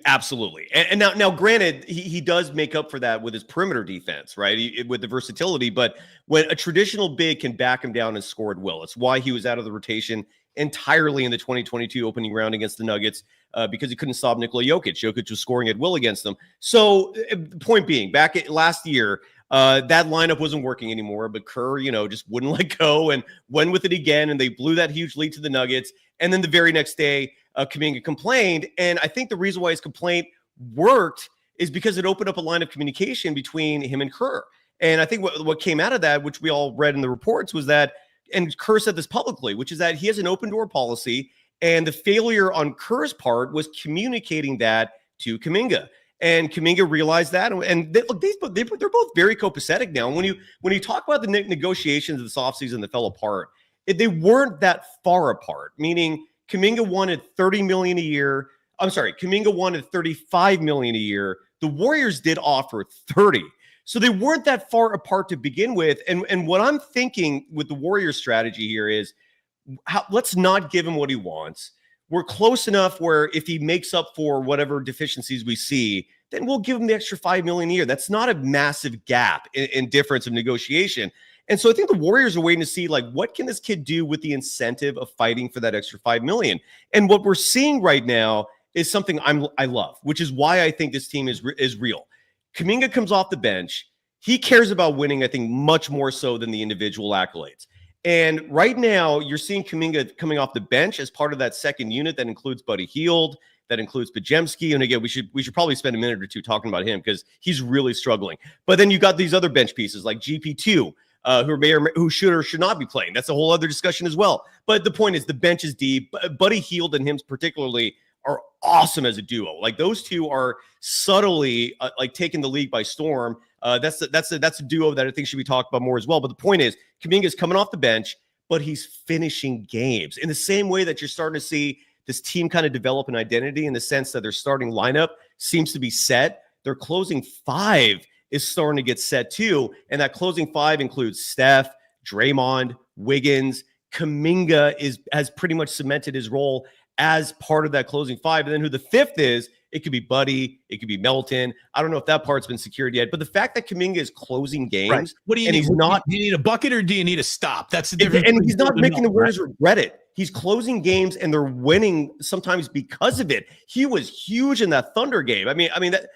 Absolutely. And now granted, he does make up for that with his perimeter defense, right? With the versatility, but when a traditional big can back him down and score at will, it's why he was out of the rotation entirely in the 2022 opening round against the Nuggets because he couldn't stop Nikola Jokic. Jokic was scoring at will against them. So point being, last year, that lineup wasn't working anymore, but Kerr, just wouldn't let go and went with it again, and they blew that huge lead to the Nuggets. And then the very next day, Kaminga complained, and I think the reason why his complaint worked is because it opened up a line of communication between him and Kerr. And I think what came out of that, which we all read in the reports, was that, and Kerr said this publicly, which is that he has an open door policy, and the failure on Kerr's part was communicating that to Kaminga. And Kaminga realized that, and they're both very copacetic now. When you talk about the negotiations of this offseason that fell apart, they weren't that far apart, meaning Kaminga wanted $30 million a year. I'm sorry, Kaminga wanted $35 million a year. The Warriors did offer 30. So they weren't that far apart to begin with. And what I'm thinking with the Warriors strategy here is let's not give him what he wants. We're close enough where if he makes up for whatever deficiencies we see, then we'll give him the extra $5 million a year. That's not a massive gap in difference of negotiation. And so I think the Warriors are waiting to see, like, what can this kid do with the incentive of fighting for that extra $5 million? And what we're seeing right now is something I love, which is why I think this team is real. Kuminga comes off the bench. He cares about winning, I think, much more so than the individual accolades. And right now, you're seeing Kuminga coming off the bench as part of that second unit that includes Buddy Hield, that includes Podziemski. And again, we should probably spend a minute or two talking about him because he's really struggling. But then you got these other bench pieces like GP2, who should or should not be playing. That's a whole other discussion as well. But the point is, the bench is deep. Buddy Hield and him particularly are awesome as a duo. Like, those two are subtly like taking the league by storm. That's a duo that I think should be talked about more as well. But the point is, Kuminga's coming off the bench, but he's finishing games in the same way that you're starting to see this team kind of develop an identity, in the sense that their starting lineup seems to be set. Their closing five is starting to get set too. And that closing five includes Steph, Draymond, Wiggins. Kaminga has pretty much cemented his role as part of that closing five. And then who the fifth is, it could be Buddy, it could be Melton. I don't know if that part's been secured yet, but the fact that Kaminga is closing games, right. What do you need? He's not. Do you need a bucket or do you need a stop? That's the difference. And he's not making the Warriors regret it. He's closing games and they're winning sometimes because of it. He was huge in that Thunder game. I mean that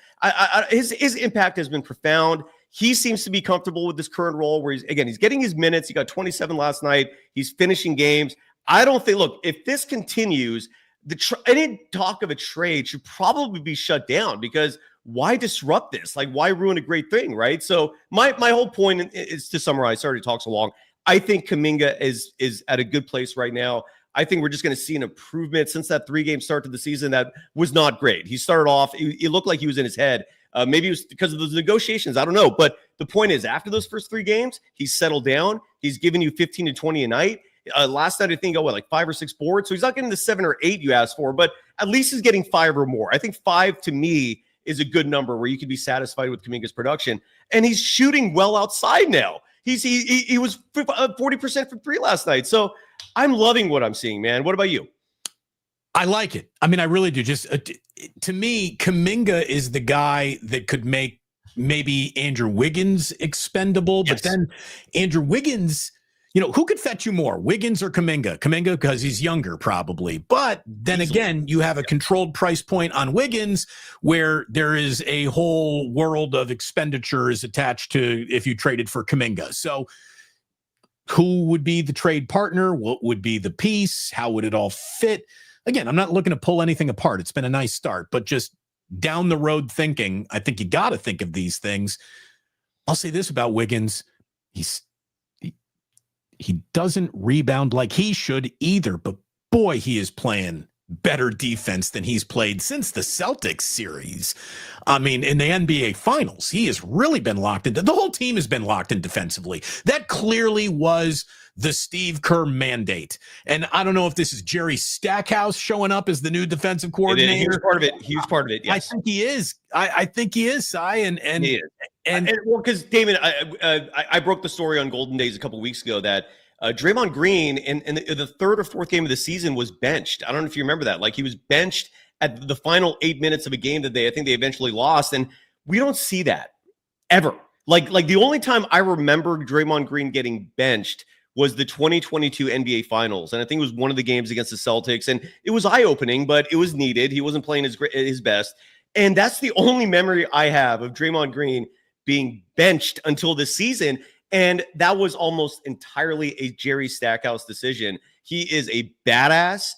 his impact has been profound. He seems to be comfortable with this current role where he's getting his minutes. He got 27 last night. He's finishing games. I don't think, look, if this continues, any talk of a trade should probably be shut down, because why disrupt this? Like, why ruin a great thing, right? So my whole point is, to summarize, sorry to talk so long, I think Kaminga is at a good place right now. I think we're just going to see an improvement since that 3-game start to the season that was not great. He started off, it looked like he was in his head. Maybe it was because of those negotiations. I don't know. But the point is, after those first 3 games, he's settled down. He's giving you 15 to 20 a night. Last night, I think, like 5 or 6 boards. So he's not getting the 7 or 8 you asked for, but at least he's getting 5 or more. I think 5 to me is a good number where you can be satisfied with Kuminga's production. And he's shooting well outside now. He was 40% from 3 last night. So I'm loving what I'm seeing, man. What about you? I like it. I mean, I really do. Just to me, Kaminga is the guy that could make maybe Andrew Wiggins expendable. Yes. But then Andrew Wiggins, who could fetch you more, Wiggins or Kaminga? Kaminga because he's younger, probably. But then again, you have a controlled price point on Wiggins where there is a whole world of expenditures attached to if you traded for Kaminga. So who would be the trade partner? What would be the piece? How would it all fit? Again, I'm not looking to pull anything apart. It's been a nice start, but just down the road thinking, I think you got to think of these things. I'll say this about Wiggins. He doesn't rebound like he should either, but boy, he is playing better defense than he's played since the Celtics series. I mean, in the NBA Finals, he has really been locked into. The whole team has been locked in defensively. That clearly was the Steve Kerr mandate. And I don't know if this is Jerry Stackhouse showing up as the new defensive coordinator. He was part of it. He was part of it. Yes. I think he is. I think he is, Cy. And he is. And well, because Damon, I broke the story on Golden Days a couple of weeks ago that Draymond Green in the third or fourth game of the season was benched. I don't know if you remember that. Like, he was benched at the final 8 minutes of a game that I think they eventually lost. And we don't see that ever. Like the only time I remember Draymond Green getting benched was the 2022 NBA Finals. And I think it was one of the games against the Celtics. And it was eye-opening, but it was needed. He wasn't playing his best. And that's the only memory I have of Draymond Green being benched until this season. And that was almost entirely a Jerry Stackhouse decision. He is a badass.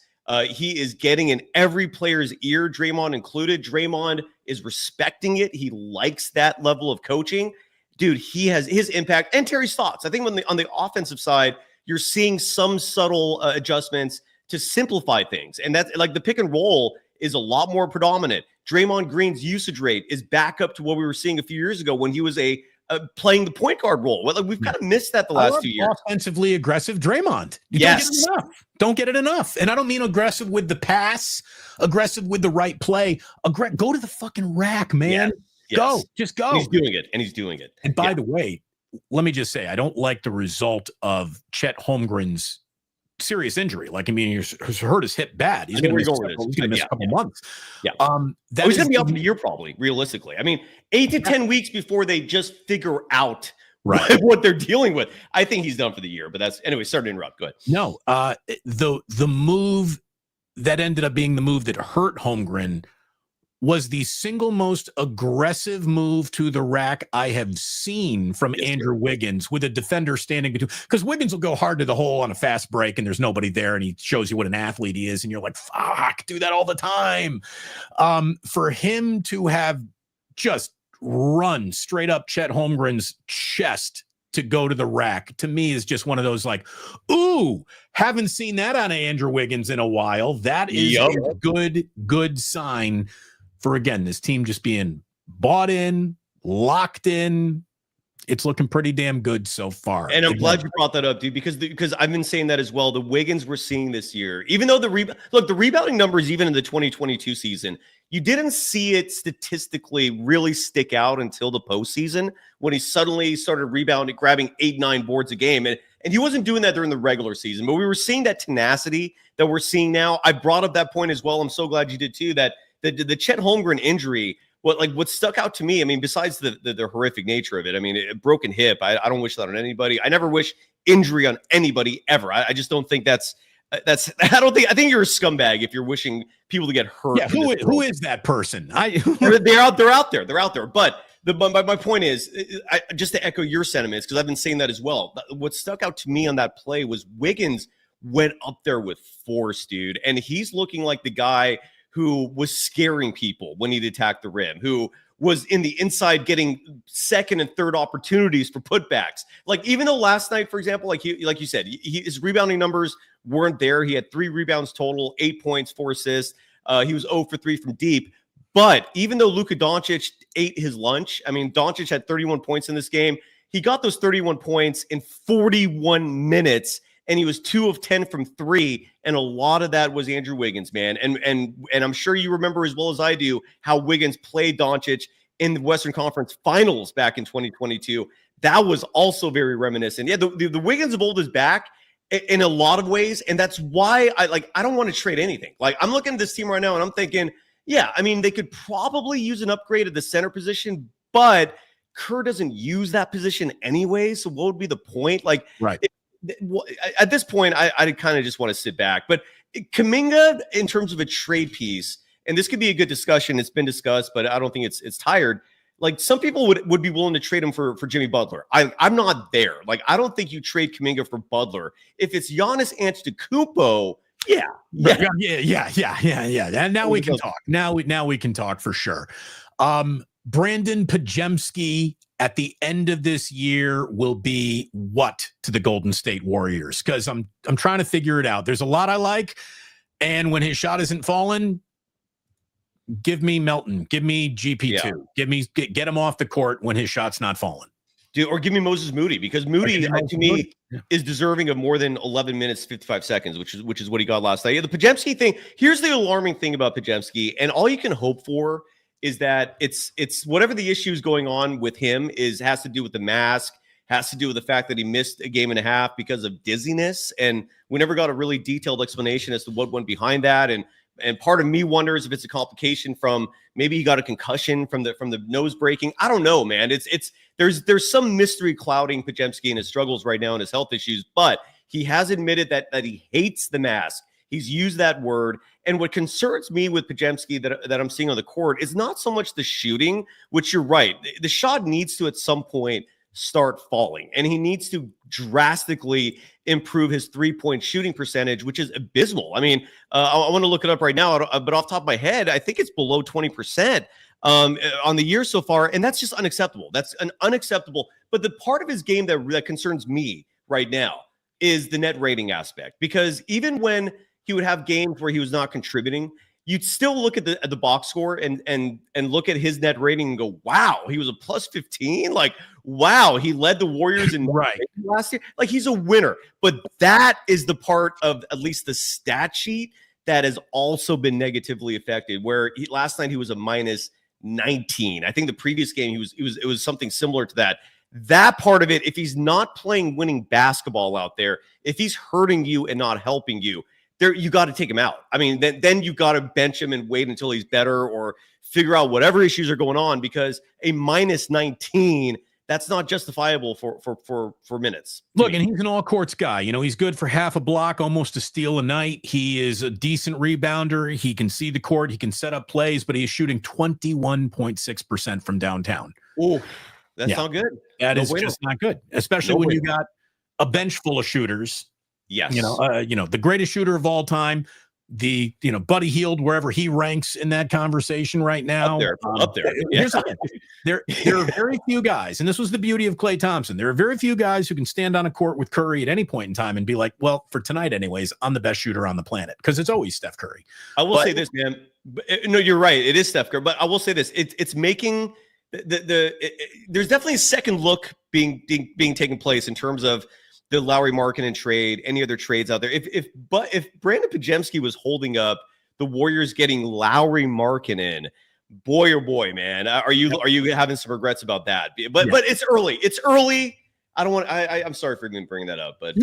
He is getting in every player's ear, Draymond included. Draymond is respecting it. He likes that level of coaching. Dude, he has his impact. And Terry's thoughts. I think on the offensive side, you're seeing some subtle adjustments to simplify things. And that's like the pick and roll is a lot more predominant. Draymond Green's usage rate is back up to what we were seeing a few years ago when he was playing the point guard role. Well, we've kind of missed that the last 2 years. Offensively aggressive Draymond. Yes. Don't get it enough. And I don't mean aggressive with the pass, aggressive with the right play. Go to the fucking rack, man. Yes. Go. Just go. And he's doing it. And by the way, let me just say, I don't like the result of Chet Holmgren's serious injury. Like, I mean, he's hurt his hip bad. He's going to miss a couple months. Yeah. He's going to be out for the year, probably, realistically. I mean, 8 to 10 weeks before they just figure out what they're dealing with. I think he's done for the year, but that's anyway. Sorry to interrupt. Go ahead. No, the move that ended up being the move that hurt Holmgren was the single most aggressive move to the rack I have seen from Andrew Wiggins, with a defender standing between. Because Wiggins will go hard to the hole on a fast break and there's nobody there, and he shows you what an athlete he is, and you're like, fuck, do that all the time. For him to have just run straight up Chet Holmgren's chest to go to the rack, to me, is just one of those like, ooh, haven't seen that on Andrew Wiggins in a while. That is a good sign for, again, this team just being bought in, locked in. It's looking pretty damn good so far. And I'm glad you brought that up, dude, because I've been saying that as well. The Wiggins we're seeing this year, even though the rebounding numbers, even in the 2022 season, you didn't see it statistically really stick out until the postseason when he suddenly started rebounding, grabbing 8-9 boards a game. And he wasn't doing that during the regular season, but we were seeing that tenacity that we're seeing now. I brought up that point as well. I'm so glad you did too, that the Chet Holmgren injury, what stuck out to me, I mean, besides the horrific nature of it, I mean, a broken hip, I don't wish that on anybody. I never wish injury on anybody ever. I just don't think I think you're a scumbag if you're wishing people to get hurt. Yeah, who is that person? They're out there. But my point is, just to echo your sentiments, because I've been saying that as well. What stuck out to me on that play was Wiggins went up there with force, dude. And he's looking like the guy who was scaring people when he'd attack the rim, who was in the inside getting second and third opportunities for putbacks. Like, even though last night, for example, like you said, his rebounding numbers weren't there. He had 3 rebounds total, 8 points, 4 assists. He was 0 for 3 from deep. But even though Luka Doncic ate his lunch, I mean, Doncic had 31 points in this game. He got those 31 points in 41 minutes. And he was 2 of 10 from 3, and a lot of that was Andrew Wiggins, man. And I'm sure you remember as well as I do how Wiggins played Doncic in the Western Conference Finals back in 2022. That was also very reminiscent. Yeah, the Wiggins of old is back in a lot of ways, and that's why I don't want to trade anything. Like, I'm looking at this team right now, and I'm thinking, yeah, I mean, they could probably use an upgrade at the center position, but Kerr doesn't use that position anyway. So what would be the point? Like, right. at this point, I kind of just want to sit back. But Kaminga, in terms of a trade piece, and this could be a good discussion. It's been discussed, but I don't think it's tired. Like some people would be willing to trade him for Jimmy Butler. I'm not there. Like I don't think you trade Kuminga for Butler. If it's Giannis Antetokounmpo, yeah. And now we can talk. Now we can talk for sure. Brandon Podziemski at the end of this year will be what to the Golden State Warriors? Because I'm trying to figure it out. There's a lot I like, and when his shot isn't falling, give me Melton, give me GP2, get him off the court when his shot's not falling. Dude, or give me Moses Moody, because Moody to me is deserving of more than 11 minutes 55 seconds, which is what he got last night. Yeah, the Podziemski thing. Here's the alarming thing about Podziemski, and all you can hope for is that it's whatever the issues going on with him has to do with the mask, has to do with the fact that he missed a game and a half because of dizziness, and we never got a really detailed explanation as to what went behind that. And part of me wonders if it's a complication from maybe he got a concussion from the nose breaking. I don't know, man. There's some mystery clouding Podziemski and his struggles right now and his health issues, but he has admitted that he hates the mask. He's used that word. And what concerns me with Podziemski that I'm seeing on the court is not so much the shooting, which you're right. The shot needs to at some point start falling, and he needs to drastically improve his 3-point shooting percentage, which is abysmal. I mean, I want to look it up right now, but off the top of my head, I think it's below 20% on the year so far, and that's just unacceptable. That's unacceptable. But the part of his game that concerns me right now is the net rating aspect, because even when he would have games where he was not contributing, you'd still look at the box score and look at his net rating and go, wow, he was a plus 15. Like, wow, he led the Warriors in last year. Like, he's a winner. But that is the part of at least the stat sheet that has also been negatively affected, where last night he was a minus 19. I think the previous game it was something similar to that. That part of it, if he's not playing winning basketball out there, if he's hurting you and not helping you, you got to take him out. I mean, then you got to bench him and wait until he's better, or figure out whatever issues are going on, because a minus 19, that's not justifiable for minutes. Look, and he's an all courts guy. You know, he's good for half a block, almost a steal a night. He is a decent rebounder. He can see the court. He can set up plays, but he's shooting 21.6% from downtown. Oh, that's not good. That is just not good, especially when you got a bench full of shooters. Yes. You know, the greatest shooter of all time, Buddy Hield, wherever he ranks in that conversation right now. Up there. Yeah. There are very few guys, and this was the beauty of Klay Thompson. There are very few guys who can stand on a court with Curry at any point in time and be like, well, for tonight anyways, I'm the best shooter on the planet, because it's always Steph Curry. I will say this, man. No, you're right. It is Steph Curry, but I will say this. It's making there's definitely a second look being taken place in terms of the Lowry Markkanen trade, any other trades out there. If Brandon Podziemski was holding up the Warriors getting Lowry Markkanen, boy, oh boy, man, are you having some regrets about that? But it's early. It's early. I don't want. I'm sorry for even bringing that up, but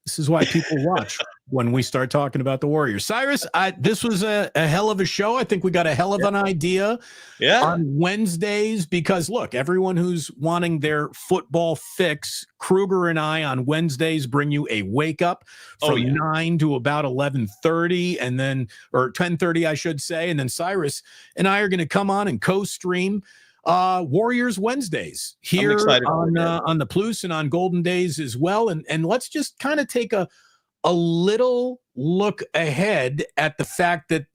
this is why people watch when we start talking about the Warriors. Cyrus, this was a hell of a show. I think we got a hell of an idea on Wednesdays, because look, everyone who's wanting their football fix, Kruger and I on Wednesdays bring you a wake up from 9 to about 11:30, and then, or 10:30, I should say. And then Cyrus and I are going to come on and co-stream Warriors Wednesdays here on the Plus and on Golden Days as well. And let's just kind of take a little look ahead at the fact that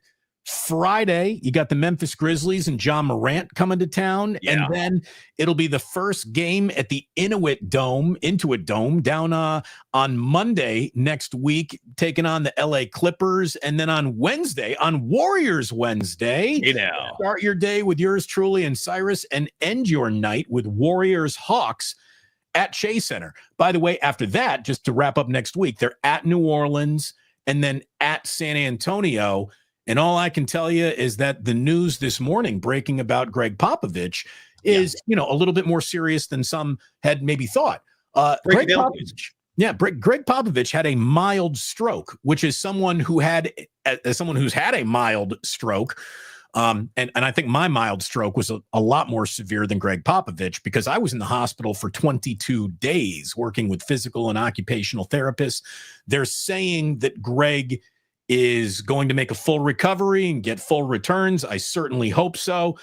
Friday, you got the Memphis Grizzlies and John Morant coming to town. Yeah. And then it'll be the first game at the Intuit Dome down on Monday next week, taking on the LA Clippers. And then on Wednesday, on Warriors Wednesday, start your day with yours truly and Cyrus, and end your night with Warriors Hawks at Chase Center. By the way, after that, just to wrap up next week, they're at New Orleans and then at San Antonio. And all I can tell you is that the news this morning breaking about Greg Popovich is, a little bit more serious than some had maybe thought. Greg Popovich had a mild stroke, which is someone who's had a mild stroke And I think my mild stroke was a lot more severe than Greg Popovich, because I was in the hospital for 22 days working with physical and occupational therapists. They're saying that Greg is going to make a full recovery and get full returns. I certainly hope so.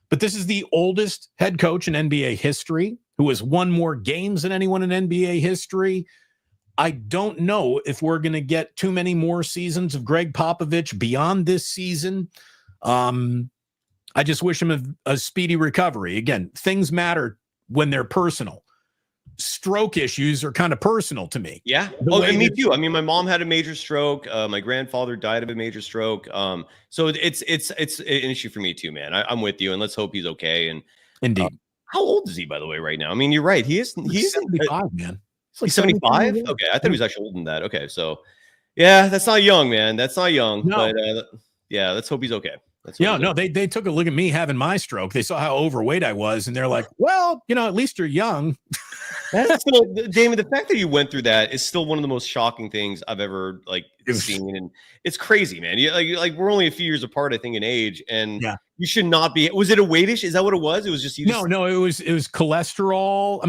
But this is the oldest head coach in NBA history who has won more games than anyone in NBA history. I don't know if we're going to get too many more seasons of Greg Popovich beyond this season. I just wish him a speedy recovery. Again, things matter when they're personal. Stroke issues are kind of personal to me. Yeah. And me too. I mean, my mom had a major stroke. My grandfather died of a major stroke. So it's an issue for me too, man. I'm with you, and let's hope he's okay. And indeed, how old is he, by the way, right now? I mean, you're right. He's 75, man. He's like 75. Okay, I thought he was actually older than that. Okay, so yeah, that's not young, man. That's not young. No. But yeah, let's hope he's okay. They took a look at me having my stroke. They saw how overweight I was, and they're like, well, at least you're young. That's still, Damon, the fact that you went through that is still one of the most shocking things I've ever seen. And it's crazy, man. Like we're only a few years apart, I think, in age, and you should not be. Was it a weight issue? Is that what it was? It was just No, it was cholesterol. I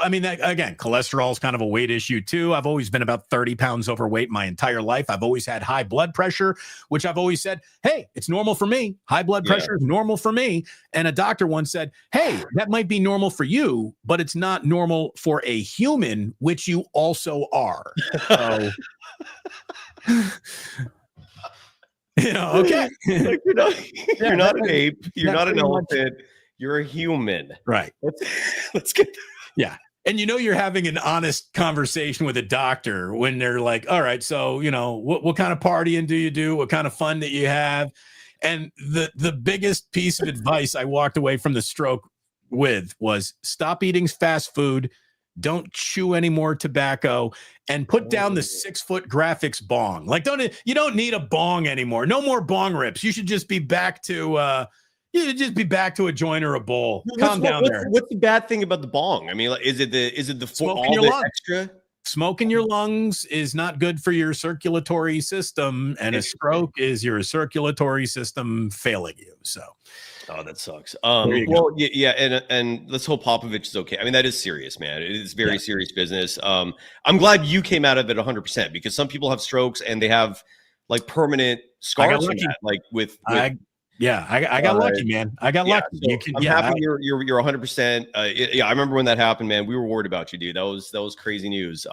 mean, again, cholesterol is kind of a weight issue too. I've always been about 30 pounds overweight my entire life. I've always had high blood pressure, which I've always said, hey, it's normal for me. High blood pressure is normal for me. And a doctor once said, hey, that might be normal for you, but it's not normal for a human, which you also are. So, okay. Like you're not an ape. You're not an elephant. You're a human. Right. Let's get. Yeah. And you're having an honest conversation with a doctor when they're like, all right, so, what kind of partying do you do? What kind of fun that you have? And the biggest piece of advice I walked away from the stroke with was stop eating fast food. Don't chew any more tobacco, and put down the 6-foot graphics bong. Like, you don't need a bong anymore. No more bong rips. You should just be back to a joint or a bowl. Calm down there. What's the bad thing about the bong? I mean, is it the smoke in your lungs? Extra? Smoke in your lungs is not good for your circulatory system, and a stroke is your circulatory system failing you. So. Oh, that sucks. Well, yeah, and let's hope Popovich is okay. I mean, that is serious, man. It is very serious business. I'm glad you came out of it 100%, because some people have strokes and they have like permanent scars from that, like with I got lucky, man. I got lucky. So I'm happy you're 100%. I remember when that happened, man. We were worried about you, dude. That was crazy news.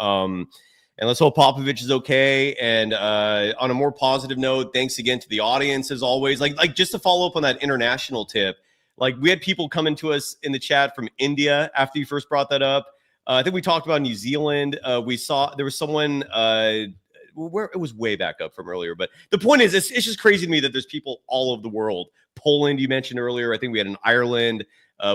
And let's hope Popovich is okay. And on a more positive note, thanks again to the audience as always. Like just to follow up on that international tip, like we had people coming to us in the chat from India after you first brought that up. I think we talked about New Zealand. We saw there was someone where it was way back up from earlier. But the point is, it's just crazy to me that there's people all over the world. Poland, you mentioned earlier. I think we had in Ireland.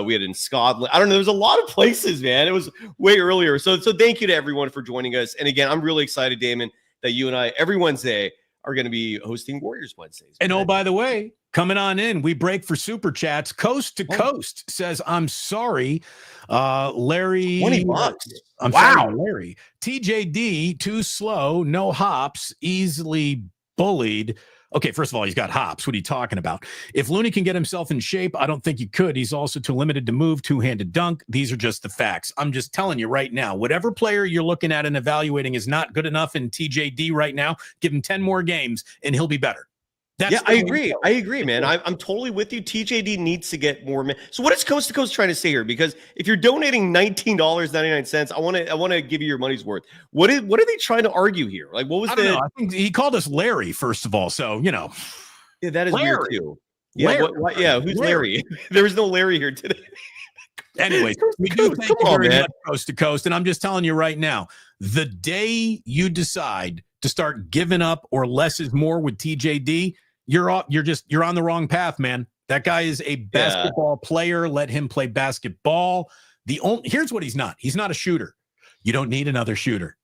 We had in Scotland. I don't know. There's a lot of places, man. It was way earlier. So thank you to everyone for joining us. And again, I'm really excited, Damon, that you and I every Wednesday are going to be hosting Warriors Wednesdays. And oh, by the way, coming on in, we break for super chats. Coast to Coast says, I'm sorry, Larry. $20. I'm sorry, Larry. TJD, too slow, no hops, easily bullied. Okay, first of all, he's got hops. What are you talking about? If Looney can get himself in shape, I don't think he could. He's also too limited to move, two-handed dunk. These are just the facts. I'm just telling you right now, whatever player you're looking at and evaluating is not good enough in TJD right now, give him 10 more games and he'll be better. I agree, man. I'm totally with you. TJD needs to get more. So what is Coast to Coast trying to say here? Because if you're donating $19.99, I want to give you your money's worth. What are they trying to argue here? Like, what was I don't know. I think he called us Larry, first of all. So, yeah, that is Larry. Weird too. Yeah, who's Larry? There is no Larry here today. Anyways, we do thank you very much, Coast to Coast. And I'm just telling you right now, the day you decide to start giving up or less is more with TJD, you're on the wrong path, man. That guy is a basketball player. Let him play basketball. Here's what he's not. He's not a shooter. You don't need another shooter.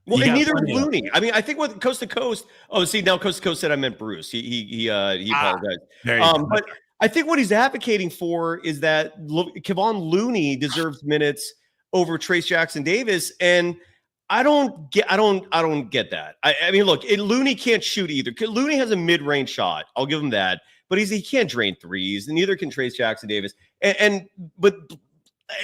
Well, and neither is Looney. I mean, I think with Coast to Coast. Oh, see, now Coast to Coast said I meant Bruce. He apologized. But I think what he's advocating for is that Kevon Looney deserves minutes over Trace Jackson Davis, and I don't get that. I mean, look, Looney can't shoot either. Looney has a mid-range shot. I'll give him that. but he can't drain threes, and neither can Trayce Jackson-Davis. And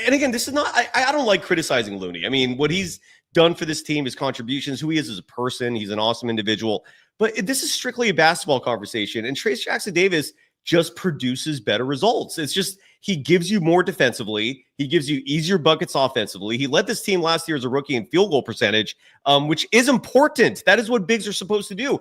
again, this is not, I don't like criticizing Looney. I mean, what he's done for this team, his contributions, who he is as a person, he's an awesome individual. But this is strictly a basketball conversation, and Trayce Jackson-Davis just produces better results. It's just he gives you more defensively. He gives you easier buckets offensively. He led this team last year as a rookie in field goal percentage, which is important. That is what bigs are supposed to do.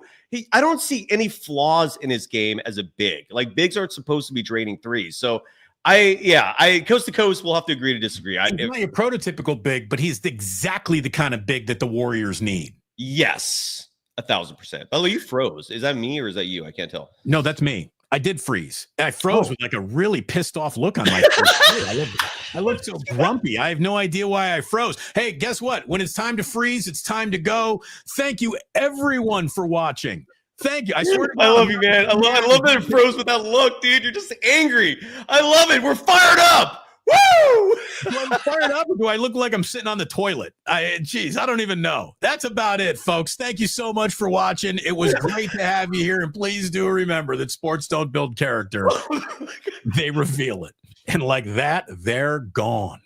I don't see any flaws in his game as a big. Like, bigs aren't supposed to be draining threes. So coast to coast, we'll have to agree to disagree. He's not a prototypical big, but he's exactly the kind of big that the Warriors need. Yes, 1,000%. By the way, you froze. Is that me or is that you? I can't tell. No, that's me. I did freeze. I froze with like a really pissed off look on my face. I looked so grumpy. I have no idea why I froze. Hey, guess what? When it's time to freeze, it's time to go. Thank you, everyone, for watching. Thank you. I swear to God, I love you, man. I love that it froze with that look, dude. You're just angry. I love it. We're fired up. Woo! Do I fired up, or do I look like I'm sitting on the toilet? I don't even know. That's about it, folks. Thank you so much for watching. It was great to have you here, and please do remember that sports don't build character. They reveal it. And like that, they're gone.